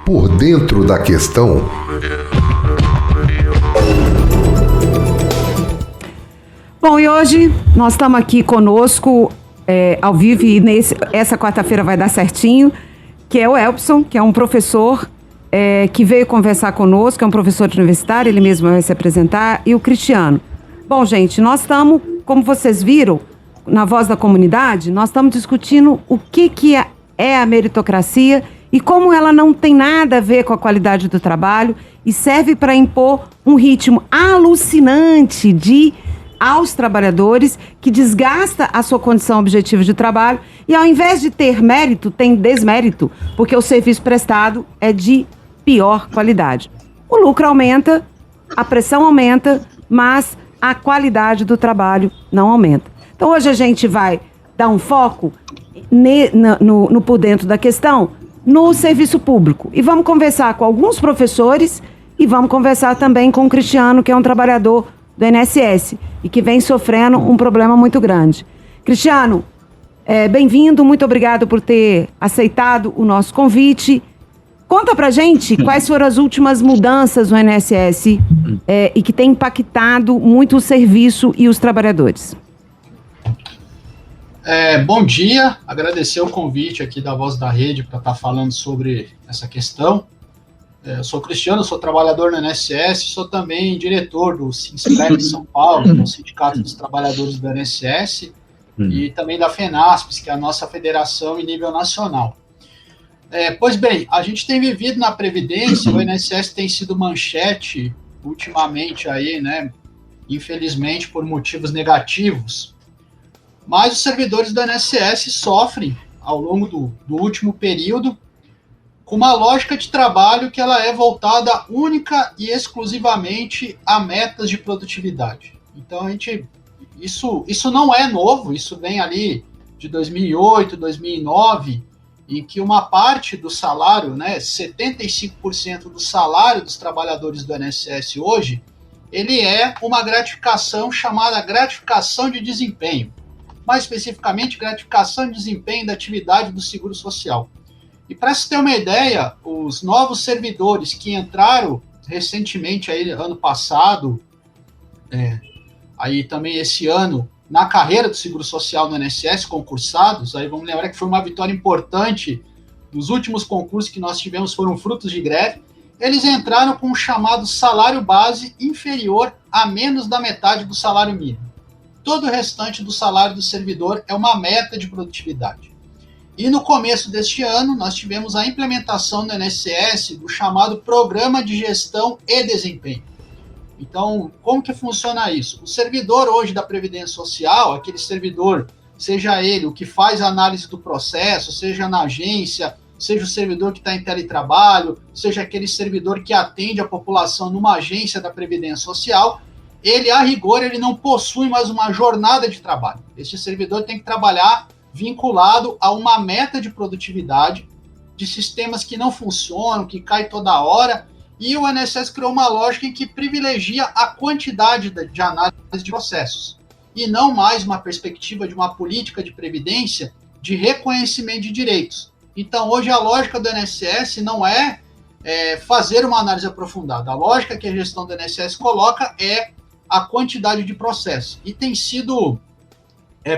Por dentro da questão. Bom, e hoje nós estamos aqui conosco ao vivo, e essa quarta-feira vai dar certinho, que é o Elpson, que é um professor que veio conversar conosco, é um professor universitário, ele mesmo vai se apresentar, e o Cristiano. Bom, gente, nós estamos, como vocês viram, na Voz da Comunidade, nós estamos discutindo o que é a meritocracia e como ela não tem nada a ver com a qualidade do trabalho e serve para impor um ritmo alucinante aos trabalhadores, que desgasta a sua condição objetiva de trabalho e, ao invés de ter mérito, tem desmérito, porque o serviço prestado é de pior qualidade. O lucro aumenta, a pressão aumenta, mas a qualidade do trabalho não aumenta. Então, hoje a gente vai dar um foco no por dentro da questão, no serviço público. E vamos conversar com alguns professores e vamos conversar também com o Cristiano, que é um trabalhador do INSS e que vem sofrendo um problema muito grande. Cristiano, bem-vindo, muito obrigado por ter aceitado o nosso convite. Conta pra gente quais foram as últimas mudanças no INSS e que tem impactado muito o serviço e os trabalhadores. Bom dia, agradecer o convite aqui da Voz da Rede para estar falando sobre essa questão. Eu sou Cristiano, sou trabalhador no INSS, sou também diretor do Sinsprep São Paulo, que é o Sindicato dos Trabalhadores do INSS, e também da FENASPES, que é a nossa federação em nível nacional. Pois bem, a gente tem vivido na Previdência, o INSS tem sido manchete ultimamente aí, né, infelizmente por motivos negativos, mas os servidores do INSS sofrem ao longo do último período com uma lógica de trabalho que ela é voltada única e exclusivamente a metas de produtividade. Então, isso não é novo, isso vem ali de 2008, 2009, em que uma parte do salário, né, 75% do salário dos trabalhadores do INSS hoje, ele é uma gratificação chamada gratificação de desempenho. Mais especificamente, gratificação de desempenho da atividade do Seguro Social. E para se ter uma ideia, os novos servidores que entraram recentemente, aí, ano passado, aí também esse ano, na carreira do Seguro Social no INSS, concursados, aí vamos lembrar que foi uma vitória importante, os últimos concursos que nós tivemos foram frutos de greve, eles entraram com um chamado salário base inferior a menos da metade do salário mínimo. Todo o restante do salário do servidor é uma meta de produtividade. E no começo deste ano, nós tivemos a implementação no INSS do chamado Programa de Gestão e Desempenho. Então, como que funciona isso? O servidor hoje da Previdência Social, aquele servidor, seja ele o que faz a análise do processo, seja na agência, seja o servidor que está em teletrabalho, seja aquele servidor que atende a população numa agência da Previdência Social, ele, a rigor, ele não possui mais uma jornada de trabalho. Este servidor tem que trabalhar vinculado a uma meta de produtividade, de sistemas que não funcionam, que caem toda hora, e o INSS criou uma lógica em que privilegia a quantidade de análise de processos, e não mais uma perspectiva de uma política de previdência de reconhecimento de direitos. Então, hoje, a lógica do INSS não é fazer uma análise aprofundada. A lógica que a gestão do INSS coloca é a quantidade de processos. E tem sido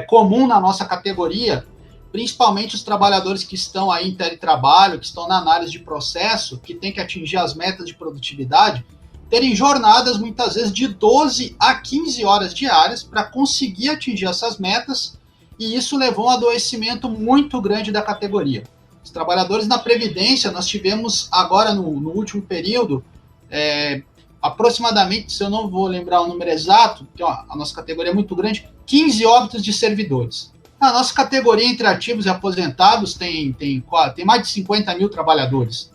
comum na nossa categoria, principalmente os trabalhadores que estão aí em teletrabalho, que estão na análise de processo, que tem que atingir as metas de produtividade, terem jornadas, muitas vezes, de 12 a 15 horas diárias para conseguir atingir essas metas, e isso levou a um adoecimento muito grande da categoria. Os trabalhadores na Previdência, nós tivemos agora, no último período, aproximadamente, se eu não vou lembrar o número exato, porque a nossa categoria é muito grande, 15 óbitos de servidores. A nossa categoria entre ativos e aposentados tem mais de 50 mil trabalhadores.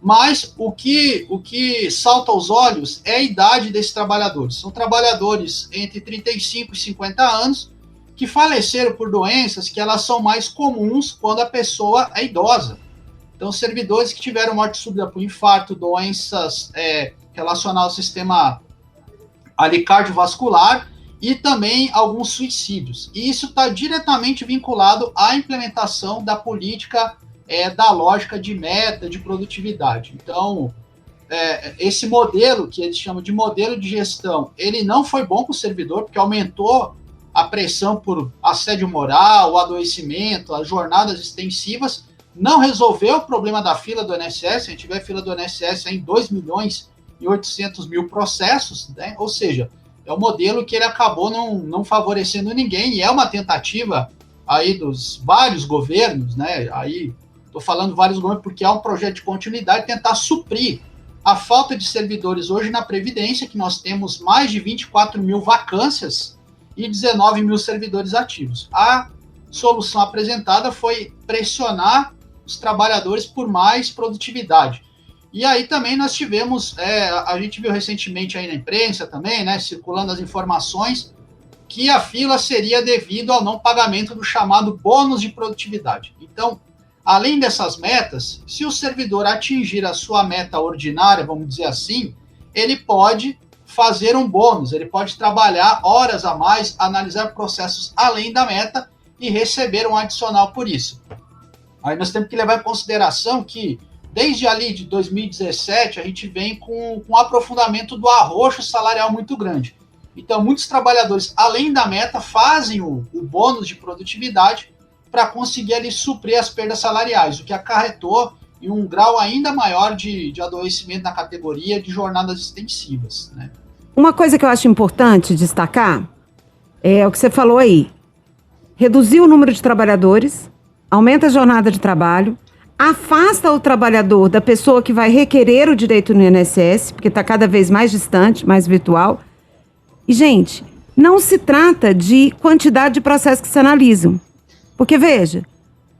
Mas o que salta aos olhos é a idade desses trabalhadores. São trabalhadores entre 35 e 50 anos que faleceram por doenças que elas são mais comuns quando a pessoa é idosa. Então, servidores que tiveram morte súbita por infarto, doenças relacionadas ao sistema cardiovascular, e também alguns suicídios. E isso está diretamente vinculado à implementação da política da lógica de meta, de produtividade. Então, esse modelo, que eles chamam de modelo de gestão, ele não foi bom para o servidor, porque aumentou a pressão por assédio moral, o adoecimento, as jornadas extensivas, não resolveu o problema da fila do INSS. A gente vê a fila do INSS em 2.800.000 processos, né? Ou seja, é um modelo que ele acabou não favorecendo ninguém, e é uma tentativa aí dos vários governos, né? Aí estou falando vários governos porque é um projeto de continuidade, tentar suprir a falta de servidores hoje na Previdência, que nós temos mais de 24.000 vacâncias e 19.000 servidores ativos. A solução apresentada foi pressionar os trabalhadores por mais produtividade. E aí também nós tivemos, a gente viu recentemente aí na imprensa também, né, circulando as informações, que a fila seria devido ao não pagamento do chamado bônus de produtividade. Então, além dessas metas, se o servidor atingir a sua meta ordinária, vamos dizer assim, ele pode fazer um bônus, ele pode trabalhar horas a mais, analisar processos além da meta e receber um adicional por isso. Aí nós temos que levar em consideração que, desde ali de 2017, a gente vem com um aprofundamento do arroxo salarial muito grande. Então, muitos trabalhadores, além da meta, fazem o bônus de produtividade para conseguir ali suprir as perdas salariais, o que acarretou em um grau ainda maior de adoecimento na categoria de jornadas extensivas, né? Uma coisa que eu acho importante destacar é o que você falou aí. Reduzir o número de trabalhadores, aumenta a jornada de trabalho, afasta o trabalhador da pessoa que vai requerer o direito no INSS, porque está cada vez mais distante, mais virtual. E, gente, não se trata de quantidade de processos que se analisam. Porque, veja,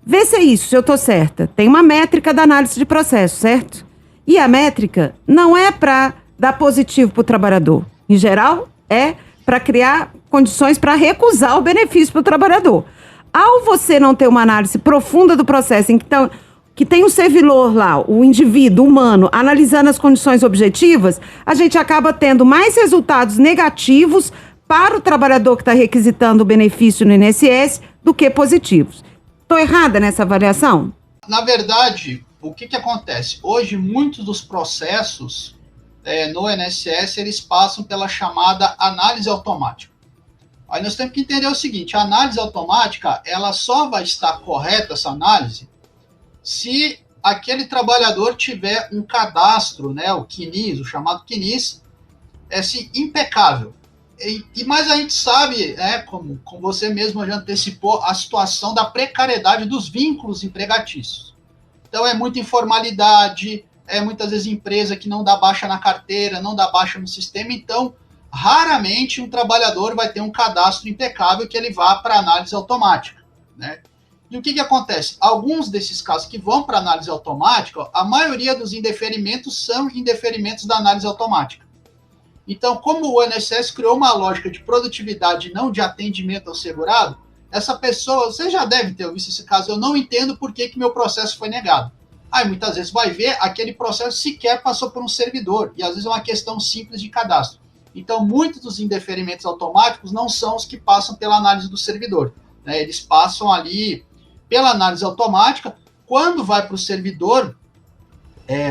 vê se é isso, se eu estou certa. Tem uma métrica da análise de processo, certo? E a métrica não é para dar positivo para o trabalhador. Em geral, é para criar condições para recusar o benefício para o trabalhador. Ao você não ter uma análise profunda do processo, que tem o servidor lá, o indivíduo humano, analisando as condições objetivas, a gente acaba tendo mais resultados negativos para o trabalhador que está requisitando o benefício no INSS do que positivos. Estou errada nessa avaliação? Na verdade, o que acontece? Hoje, muitos dos processos no INSS, eles passam pela chamada análise automática. Aí nós temos que entender o seguinte: a análise automática, ela só vai estar correta, essa análise, se aquele trabalhador tiver um cadastro, né, o CNIS, o chamado CNIS, assim, impecável. Mas a gente sabe, como você mesmo já antecipou, a situação da precariedade dos vínculos empregatícios. Então, é muita informalidade, muitas vezes empresa que não dá baixa na carteira, não dá baixa no sistema. Então, raramente um trabalhador vai ter um cadastro impecável que ele vá para análise automática, né? E o que acontece? Alguns desses casos que vão para análise automática, a maioria dos indeferimentos são indeferimentos da análise automática. Então, como o INSS criou uma lógica de produtividade, não de atendimento ao segurado, essa pessoa, você já deve ter visto esse caso, eu não entendo por que meu processo foi negado. Aí muitas vezes vai ver, aquele processo sequer passou por um servidor, e às vezes é uma questão simples de cadastro. Então, muitos dos indeferimentos automáticos não são os que passam pela análise do servidor, né? Eles passam ali pela análise automática. Quando vai para o servidor,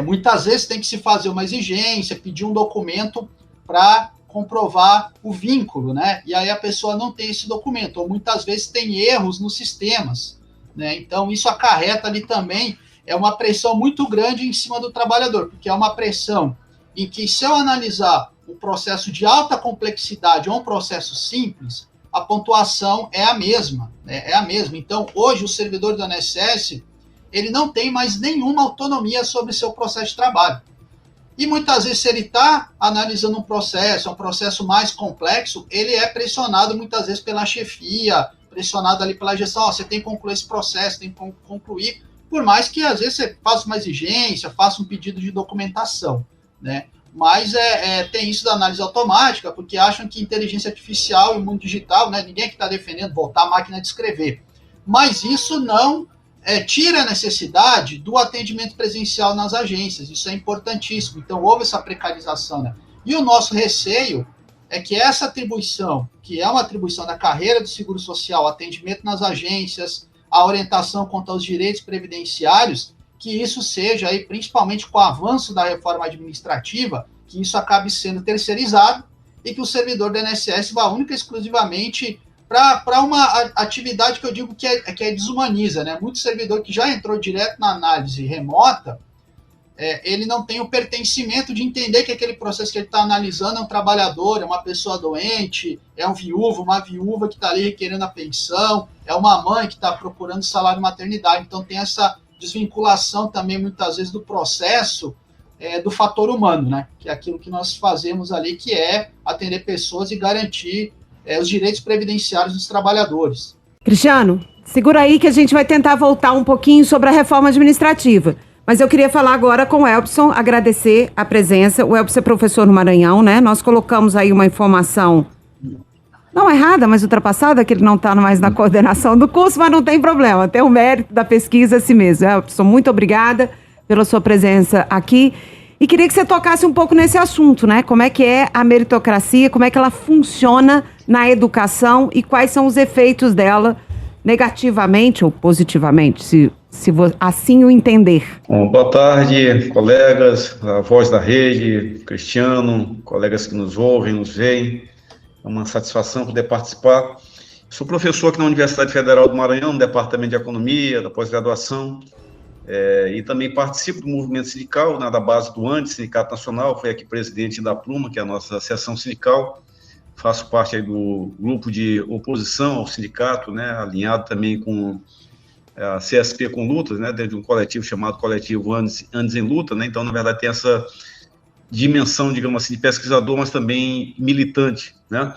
muitas vezes tem que se fazer uma exigência, pedir um documento para comprovar o vínculo, né? E aí a pessoa não tem esse documento, ou muitas vezes tem erros nos sistemas, né? Então, isso acarreta ali também uma pressão muito grande em cima do trabalhador, porque é uma pressão em que, se eu analisar um processo de alta complexidade ou um processo simples, a pontuação é a mesma, né? É a mesma. Então, hoje, o servidor do INSS, ele não tem mais nenhuma autonomia sobre seu processo de trabalho. E muitas vezes, se ele está analisando um processo mais complexo, ele é pressionado muitas vezes pela chefia, pressionado ali pela gestão: você tem que concluir esse processo, tem que concluir, por mais que às vezes você faça uma exigência, faça um pedido de documentação, né? Mas tem isso da análise automática, porque acham que inteligência artificial e mundo digital, né, ninguém que está defendendo voltar à máquina de escrever. Mas isso não tira a necessidade do atendimento presencial nas agências. Isso é importantíssimo. Então, houve essa precarização, né? E o nosso receio é que essa atribuição, que é uma atribuição da carreira do Seguro Social, atendimento nas agências, a orientação quanto aos direitos previdenciários, que isso seja, aí, principalmente com o avanço da reforma administrativa, que isso acabe sendo terceirizado e que o servidor do INSS vá única e exclusivamente para uma atividade que eu digo que é desumaniza, né? Muito servidor que já entrou direto na análise remota, ele não tem o pertencimento de entender que aquele processo que ele está analisando é um trabalhador, é uma pessoa doente, é um viúvo, uma viúva que está ali requerendo a pensão, é uma mãe que está procurando salário maternidade. Então tem essa desvinculação também, muitas vezes, do processo do fator humano, né? Que é aquilo que nós fazemos ali, que é atender pessoas e garantir os direitos previdenciários dos trabalhadores. Cristiano, segura aí que a gente vai tentar voltar um pouquinho sobre a reforma administrativa. Mas eu queria falar agora com o Elbson, agradecer a presença. O Elbson é professor no Maranhão, né? Nós colocamos aí uma informação não errada, mas ultrapassada, que ele não está mais na coordenação do curso, mas não tem problema, tem o mérito da pesquisa assim mesmo. Elbson, muito obrigada pela sua presença aqui. E queria que você tocasse um pouco nesse assunto, né? Como é que é a meritocracia, como é que ela funciona na educação e quais são os efeitos dela, negativamente ou positivamente, se assim o entender. Bom, boa tarde, colegas, a Voz da Rede, Cristiano, colegas que nos ouvem, nos veem. É uma satisfação poder participar. Sou professor aqui na Universidade Federal do Maranhão, no Departamento de Economia, da pós-graduação, e também participo do movimento sindical, da base do ANDE, Sindicato Nacional, fui aqui presidente da Pluma, que é a nossa seção sindical. Faço parte aí do grupo de oposição ao sindicato, né, alinhado também com a CSP com lutas, né, dentro de um coletivo chamado Coletivo Andes em Luta, né, então, na verdade, tem essa dimensão, digamos assim, de pesquisador, mas também militante, né,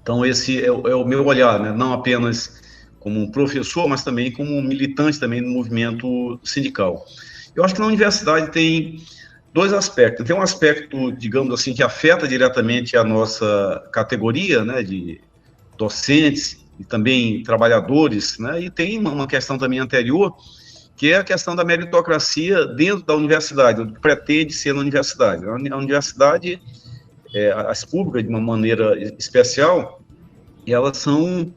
então esse é o meu olhar, né, não apenas como um professor, mas também como um militante também no movimento sindical. Eu acho que na universidade tem dois aspectos. Tem um aspecto, digamos assim, que afeta diretamente a nossa categoria, né, de docentes e também trabalhadores, né, e tem uma questão também anterior, que é a questão da meritocracia dentro da universidade, o que pretende ser na universidade. A universidade, as públicas, de uma maneira especial, elas são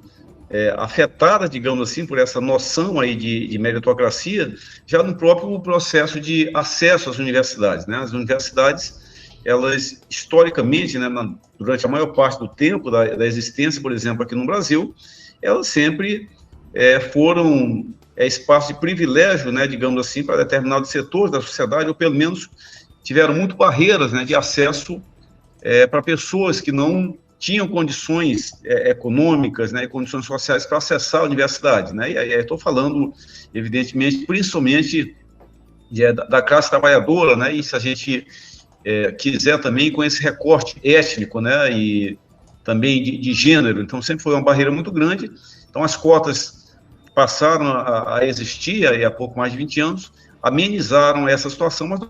afetadas, digamos assim, por essa noção aí de meritocracia, já no próprio processo de acesso às universidades, né? As universidades, elas, historicamente, né, durante a maior parte do tempo da existência, por exemplo, aqui no Brasil, elas sempre foram espaço de privilégio, né, digamos assim, para determinados setores da sociedade, ou pelo menos tiveram muito barreiras, né, de acesso para pessoas que não tinham condições econômicas, né, e condições sociais para acessar a universidade, né, e aí estou falando, evidentemente, principalmente da classe trabalhadora, né, e se a gente quiser também com esse recorte étnico, né, e também de gênero, então sempre foi uma barreira muito grande. Então as cotas passaram a existir aí há pouco mais de 20 anos, amenizaram essa situação, mas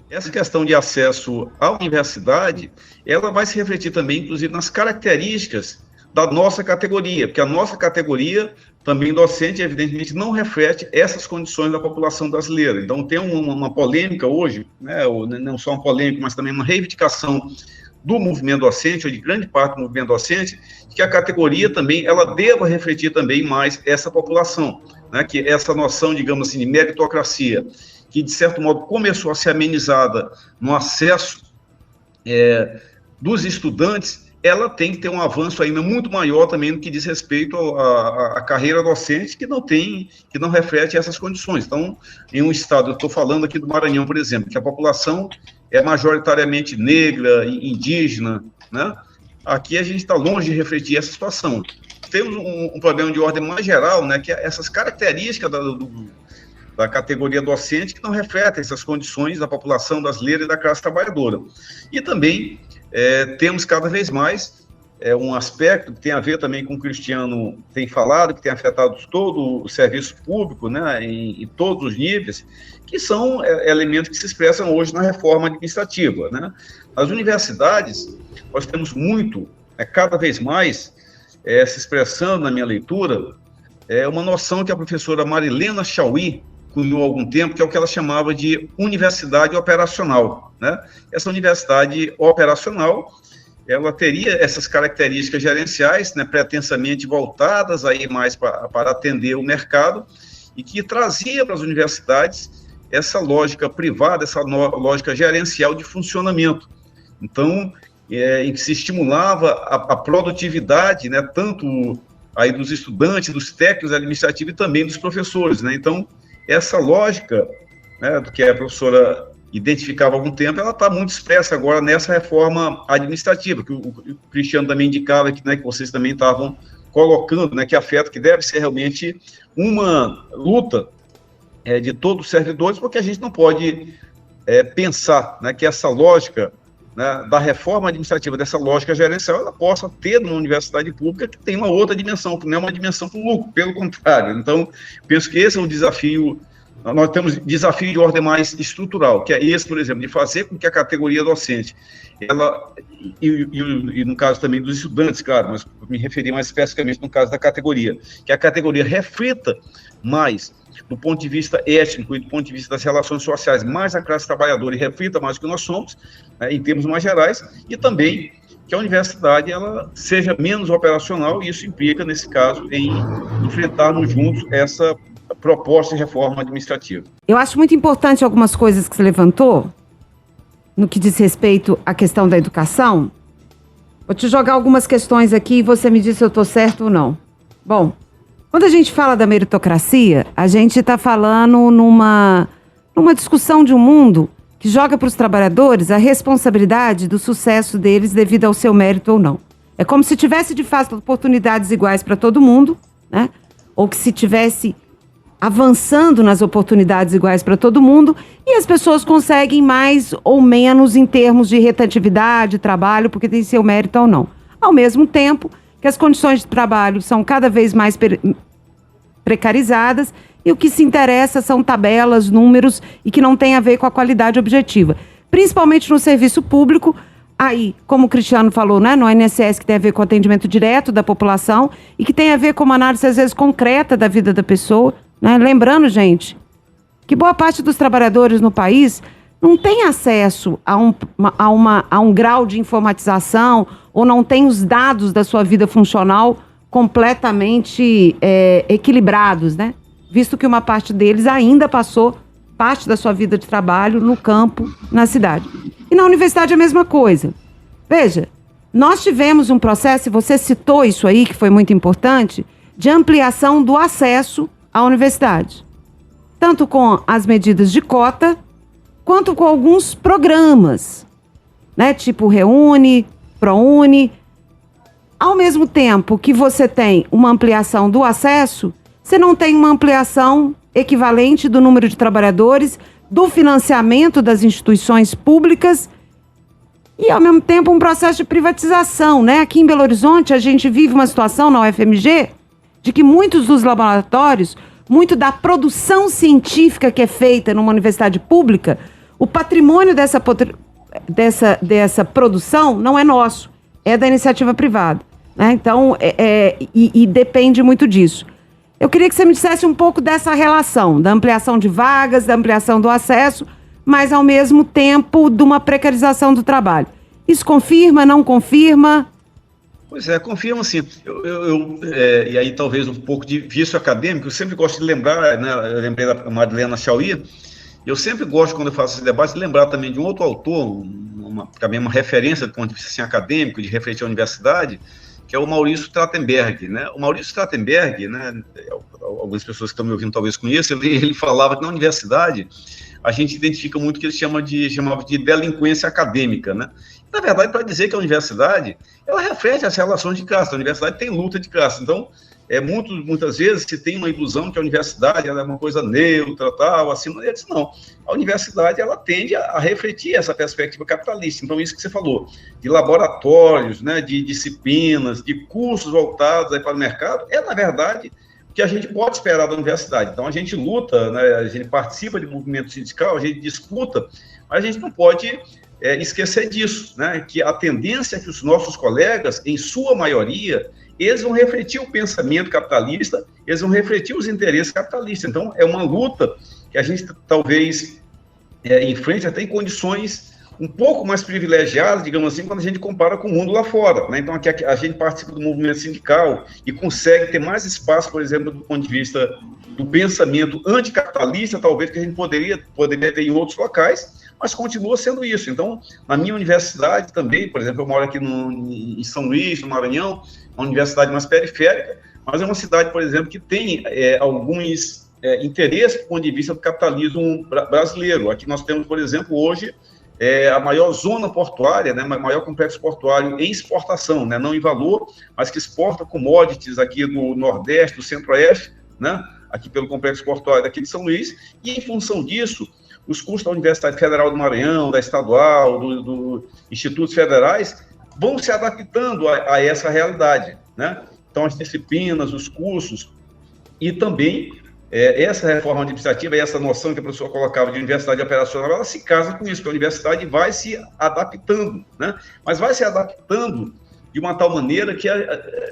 essa questão de acesso à universidade, ela vai se refletir também, inclusive, nas características da nossa categoria, porque a nossa categoria, também docente, evidentemente, não reflete essas condições da população brasileira. Então, tem uma polêmica hoje, né, não só uma polêmica, mas também uma reivindicação do movimento docente, ou de grande parte do movimento docente, que a categoria também, ela deva refletir também mais essa população, né, que essa noção, digamos assim, de meritocracia, que, de certo modo, começou a ser amenizada no acesso dos estudantes, ela tem que ter um avanço ainda muito maior também no que diz respeito à carreira docente, que não reflete essas condições. Então, em um estado, eu estou falando aqui do Maranhão, por exemplo, que a população é majoritariamente negra, indígena, né? Aqui a gente está longe de refletir essa situação. Temos um problema de ordem mais geral, né, que é essas características da categoria docente que não refletem essas condições da população brasileira e da classe trabalhadora. E também temos cada vez mais um aspecto que tem a ver também com o Cristiano tem falado, que tem afetado todo o serviço público, né, em todos os níveis, que são elementos que se expressam hoje na reforma administrativa, né? Nas universidades, nós temos muito, cada vez mais, se expressando na minha leitura, uma noção que a professora Marilena Chauí cunhou há algum tempo, que é o que ela chamava de universidade operacional, né? Essa universidade operacional, ela teria essas características gerenciais, né, pretensamente voltadas aí mais para atender o mercado, e que trazia para as universidades essa lógica privada, essa lógica gerencial de funcionamento. Então, em que se estimulava a produtividade, né, tanto aí dos estudantes, dos técnicos administrativos e também dos professores, né? Então, essa lógica, né, do que a professora identificava há algum tempo, ela está muito expressa agora nessa reforma administrativa, que o Cristiano também indicava, que vocês também estavam colocando, né, que afeta, que deve ser realmente uma luta de todos os servidores, porque a gente não pode pensar, né, que essa lógica, né, da reforma administrativa, dessa lógica gerencial, ela possa ter numa universidade pública que tem uma outra dimensão, que não é uma dimensão para o lucro, pelo contrário. Então, penso que esse é um desafio. Nós temos desafio de ordem mais estrutural, que é esse, por exemplo, de fazer com que a categoria docente, ela, e no caso também dos estudantes, claro, mas me referi mais especificamente no caso da categoria, que a categoria reflita mais do ponto de vista étnico e do ponto de vista das relações sociais, mais a classe trabalhadora e reflita mais o que nós somos, né, em termos mais gerais, e também que a universidade ela seja menos operacional, e isso implica, nesse caso, em enfrentarmos juntos essa proposta de reforma administrativa. Eu acho muito importante algumas coisas que você levantou, no que diz respeito à questão da educação. Vou te jogar algumas questões aqui e você me diz se eu estou certo ou não. Bom, quando a gente fala da meritocracia, a gente está falando numa discussão de um mundo que joga para os trabalhadores a responsabilidade do sucesso deles devido ao seu mérito ou não. É como se tivesse, de fato, oportunidades iguais para todo mundo, né? Ou que se tivesse avançando nas oportunidades iguais para todo mundo, e as pessoas conseguem mais ou menos em termos de rotatividade, trabalho, porque tem seu mérito ou não. Ao mesmo tempo que as condições de trabalho são cada vez mais precarizadas, e o que se interessa são tabelas, números, e que não tem a ver com a qualidade objetiva. Principalmente no serviço público, aí, como o Cristiano falou, né, no INSS, que tem a ver com o atendimento direto da população, e que tem a ver com uma análise, às vezes, concreta da vida da pessoa, né? Lembrando, gente, que boa parte dos trabalhadores no país não tem acesso a um grau de informatização, ou não tem os dados da sua vida funcional completamente equilibrados, né? Visto que uma parte deles ainda passou parte da sua vida de trabalho no campo, na cidade. E na universidade é a mesma coisa. Veja, nós tivemos um processo, e você citou isso aí, que foi muito importante, de ampliação do acesso à universidade. Tanto com as medidas de cota, quanto com alguns programas, né? Tipo Reúne, ProUni. Ao mesmo tempo que você tem uma ampliação do acesso, você não tem uma ampliação equivalente do número de trabalhadores, do financiamento das instituições públicas e, ao mesmo tempo, um processo de privatização, né? Aqui em Belo Horizonte, a gente vive uma situação na UFMG de que muitos dos laboratórios, muito da produção científica que é feita numa universidade pública, o patrimônio dessa produção não é nosso, é da iniciativa privada, né? Então, depende muito disso. Eu queria que você me dissesse um pouco dessa relação, da ampliação de vagas, da ampliação do acesso, mas, ao mesmo tempo, de uma precarização do trabalho. Isso confirma, não confirma? Pois é, confirmo sim. E aí talvez um pouco de vício acadêmico, eu sempre gosto de lembrar, né, eu lembrei da Madalena Chauí, eu sempre gosto, quando eu faço esse debate, de lembrar também de um outro autor, também uma referência do ponto de vista assim, acadêmico, de refletir a universidade, que é o Maurício Trachtenberg, né? O Maurício Trachtenberg, né, algumas pessoas que estão me ouvindo talvez conheçam, ele falava que na universidade a gente identifica muito o que ele chamava de delinquência acadêmica, né? Na verdade, para dizer que a universidade, ela reflete as relações de classe, a universidade tem luta de classe, então, muitas vezes se tem uma ilusão que a universidade ela é uma coisa neutra, tal, assim, não. A universidade, ela tende a refletir essa perspectiva capitalista, então isso que você falou, de laboratórios, né, de disciplinas, de cursos voltados aí para o mercado, na verdade, o que a gente pode esperar da universidade. Então, a gente luta, né, a gente participa de movimento sindical, a gente disputa, mas a gente não pode esquecer disso, né, que a tendência é que os nossos colegas, em sua maioria, eles vão refletir o pensamento capitalista, eles vão refletir os interesses capitalistas. Então, é uma luta que a gente talvez enfrente até em condições um pouco mais privilegiadas, digamos assim, quando a gente compara com o mundo lá fora, né? Então, aqui a gente participa do movimento sindical e consegue ter mais espaço, por exemplo, do ponto de vista do pensamento anticapitalista, talvez, que a gente poderia ter em outros locais, mas continua sendo isso. Então, na minha universidade também, por exemplo, eu moro aqui em São Luís, no Maranhão, uma universidade mais periférica, mas é uma cidade, por exemplo, que tem alguns interesses do ponto de vista do capitalismo brasileiro. Aqui nós temos, por exemplo, hoje, a maior zona portuária, né, maior complexo portuário em exportação, né, não em valor, mas que exporta commodities aqui do Nordeste, do Centro-Oeste, né, aqui pelo complexo portuário daqui de São Luís, e em função disso, os custos da Universidade Federal do Maranhão, da Estadual, do institutos federais, vão se adaptando a essa realidade, né? Então, as disciplinas, os cursos, e também essa reforma administrativa e essa noção que a professora colocava de universidade operacional, ela se casa com isso, que a universidade vai se adaptando, né? Mas vai se adaptando de uma tal maneira que,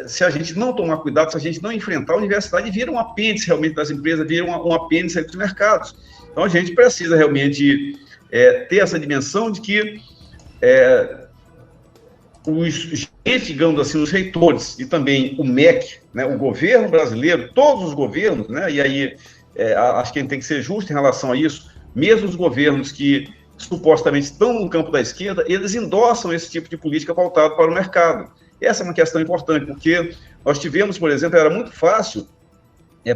se a gente não tomar cuidado, se a gente não enfrentar, a universidade vira um apêndice realmente das empresas, vira um apêndice dos mercados. Então, a gente precisa realmente ter essa dimensão de que os gerentes, digamos assim, os reitores e também o MEC, né, o governo brasileiro, todos os governos, né, e aí acho que a gente tem que ser justo em relação a isso, mesmo os governos que supostamente estão no campo da esquerda, eles endossam esse tipo de política voltada para o mercado. Essa é uma questão importante, porque nós tivemos, por exemplo, era muito fácil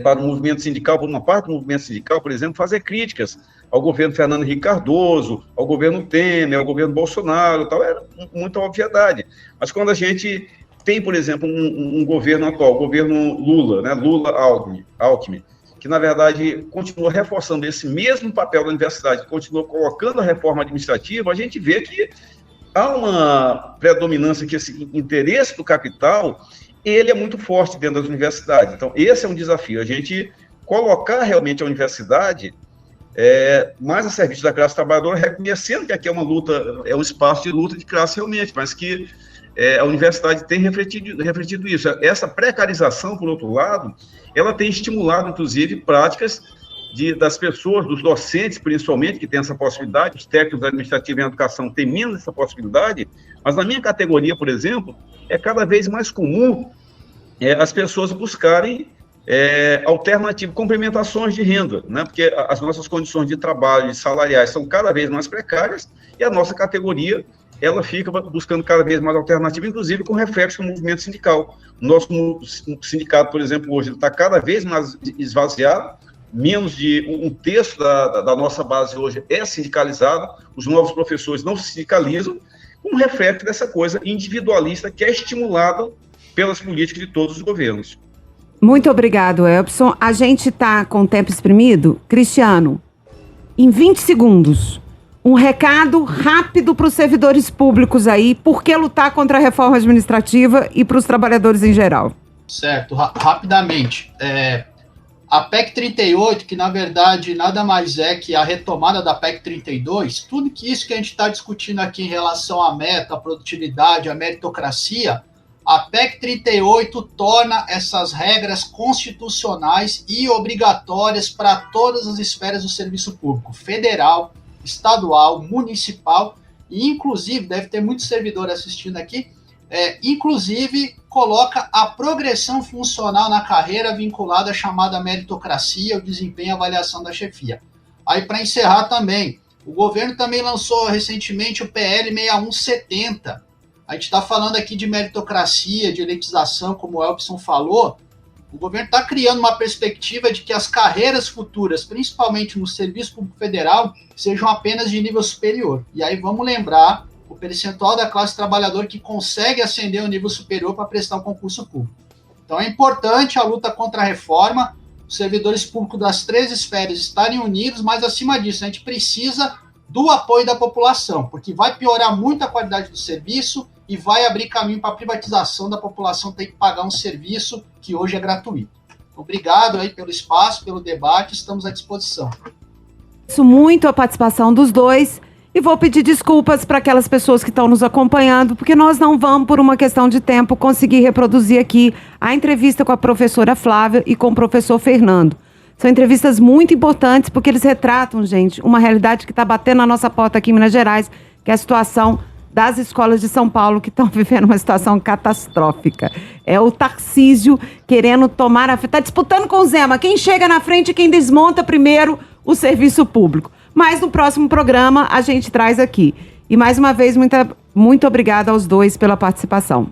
para o movimento sindical, por uma parte do movimento sindical, por exemplo, fazer críticas ao governo Fernando Henrique Cardoso, ao governo Temer, ao governo Bolsonaro, tal, era muita obviedade. Mas quando a gente tem, por exemplo, um governo atual, o governo Lula, né, Lula-Alckmin, que, na verdade, continua reforçando esse mesmo papel da universidade, continua colocando a reforma administrativa, a gente vê que há uma predominância que esse interesse do capital, ele é muito forte dentro das universidades. Então, esse é um desafio, a gente colocar realmente a universidade mais a serviço da classe trabalhadora, reconhecendo que aqui é uma luta, é um espaço de luta de classe realmente, mas que a universidade tem refletido isso. Essa precarização, por outro lado, ela tem estimulado, inclusive, práticas das pessoas, dos docentes, principalmente, que têm essa possibilidade, os técnicos administrativos em educação têm menos essa possibilidade, mas na minha categoria, por exemplo, é cada vez mais comum as pessoas buscarem alternativas, complementações de renda, né? Porque as nossas condições de trabalho e salariais são cada vez mais precárias e a nossa categoria, ela fica buscando cada vez mais alternativas, inclusive com reflexo no movimento sindical. O nosso sindicato, por exemplo, hoje está cada vez mais esvaziado, menos de um terço da nossa base hoje é sindicalizada, os novos professores não se sindicalizam, um reflexo dessa coisa individualista que é estimulada pelas políticas de todos os governos. Muito obrigado, Elbson. A gente está com o tempo exprimido. Cristiano, em 20 segundos, um recado rápido para os servidores públicos aí, por que lutar contra a reforma administrativa e para os trabalhadores em geral? Certo, rapidamente. A PEC 38, que na verdade nada mais é que a retomada da PEC 32, tudo isso que a gente está discutindo aqui em relação à meta, à produtividade, à meritocracia, a PEC 38 torna essas regras constitucionais e obrigatórias para todas as esferas do serviço público, federal, estadual, municipal, e inclusive, deve ter muito servidor assistindo aqui, inclusive coloca a progressão funcional na carreira vinculada à chamada meritocracia, o desempenho e avaliação da chefia. Aí, para encerrar também, o governo também lançou recentemente o PL 6170. A gente está falando aqui de meritocracia, de elitização, como o Elbson falou. O governo está criando uma perspectiva de que as carreiras futuras, principalmente no Serviço Público Federal, sejam apenas de nível superior. E aí vamos lembrar o percentual da classe trabalhadora que consegue ascender ao nível superior para prestar um concurso público. Então é importante a luta contra a reforma, os servidores públicos das 3 esferas estarem unidos, mas acima disso a gente precisa do apoio da população, porque vai piorar muito a qualidade do serviço e vai abrir caminho para a privatização da população ter que pagar um serviço que hoje é gratuito. Obrigado aí pelo espaço, pelo debate, estamos à disposição. Agradeço muito a participação dos dois e vou pedir desculpas para aquelas pessoas que estão nos acompanhando, porque nós não vamos, por uma questão de tempo, conseguir reproduzir aqui a entrevista com a professora Flávia e com o professor Fernando. São entrevistas muito importantes, porque eles retratam, gente, uma realidade que está batendo na nossa porta aqui em Minas Gerais, que é a situação das escolas de São Paulo, que estão vivendo uma situação catastrófica. É o Tarcísio querendo tomar a frente, está disputando com o Zema, quem chega na frente e quem desmonta primeiro o serviço público. Mas no próximo programa a gente traz aqui. E mais uma vez, muito obrigada aos dois pela participação.